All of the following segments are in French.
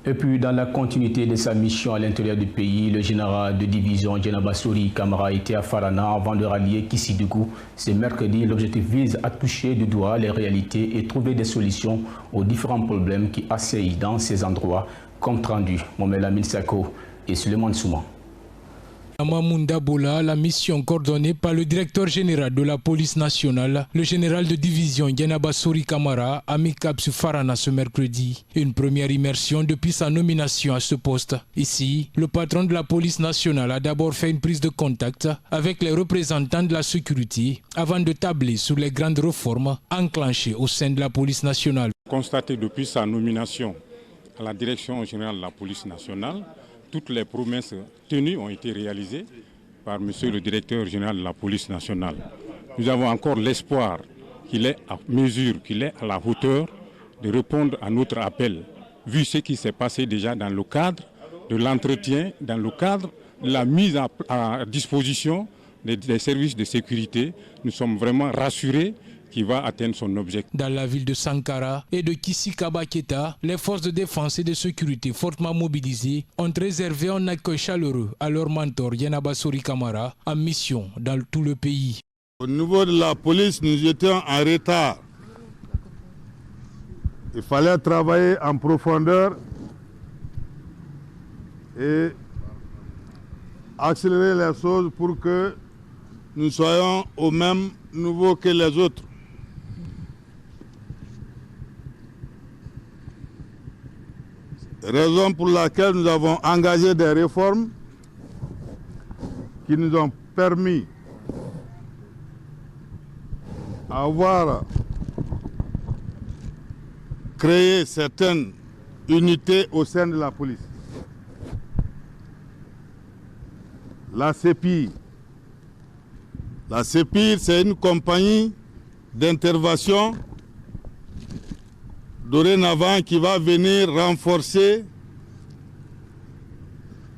Et puis, dans la continuité de sa mission à l'intérieur du pays, le général de division Djenaba Sori Kamara était à Farana avant de rallier Kissidougou. Ce mercredi, l'objectif vise à toucher du doigt les réalités et trouver des solutions aux différents problèmes qui assaillent dans ces endroits. Compte rendu, Momela Milsako et Suleiman Souma. À Mamounda Bola, la mission coordonnée par le directeur général de la police nationale, le général de division Djenaba Sori Kamara, a mis cap sur Farana ce mercredi. Une première immersion depuis sa nomination à ce poste. Ici, le patron de la police nationale a d'abord fait une prise de contact avec les représentants de la sécurité avant de tabler sur les grandes réformes enclenchées au sein de la police nationale. Constaté depuis sa nomination à la direction générale de la police nationale, toutes les promesses tenues ont été réalisées par monsieur le directeur général de la police nationale. Nous avons encore l'espoir qu'il est à mesure, qu'il est à la hauteur de répondre à notre appel, vu ce qui s'est passé déjà dans le cadre de l'entretien, dans le cadre de la mise à disposition des services de sécurité. Nous sommes vraiment rassurés qui va atteindre son objectif. Dans la ville de Sankara et de Kisikaba-Keta, les forces de défense et de sécurité fortement mobilisées ont réservé un accueil chaleureux à leur mentor Djenaba Sori Kamara en mission dans tout le pays. Au niveau de la police, nous étions en retard. Il fallait travailler en profondeur et accélérer les choses pour que nous soyons au même niveau que les autres. Raison pour laquelle nous avons engagé des réformes qui nous ont permis d'avoir créé certaines unités au sein de la police. La CEPIR. La CEPIR, c'est une compagnie d'intervention dorénavant qui va venir renforcer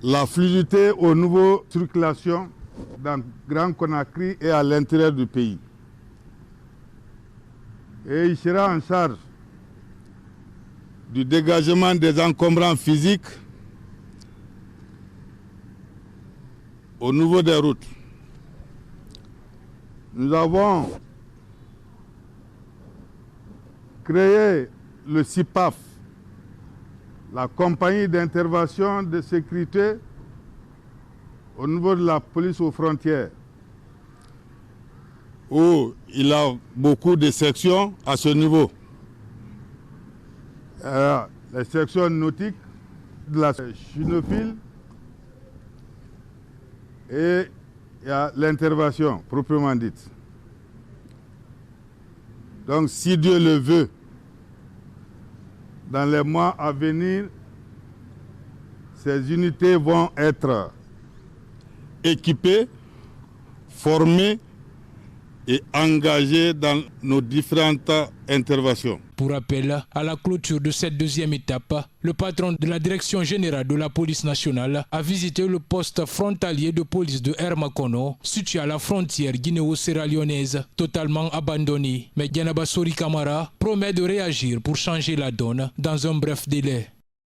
la fluidité aux nouvelles circulations dans Grand Conakry et à l'intérieur du pays. Et il sera en charge du dégagement des encombrants physiques au niveau des routes. Nous avons créé le CIPAF, la compagnie d'intervention de sécurité au niveau de la police aux frontières, où il a beaucoup de sections à ce niveau. Les sections nautiques, de la chinophile et il y a l'intervention proprement dite. Donc si Dieu le veut, dans les mois à venir, ces unités vont être équipées, formées et engagées dans nos différentes interventions. Pour rappel, à la clôture de cette deuxième étape, le patron de la direction générale de la police nationale a visité le poste frontalier de police de Hermakono, situé à la frontière guinéo-sierra-léonaise, totalement abandonné. Mais Djenaba Sori Kamara promet de réagir pour changer la donne dans un bref délai.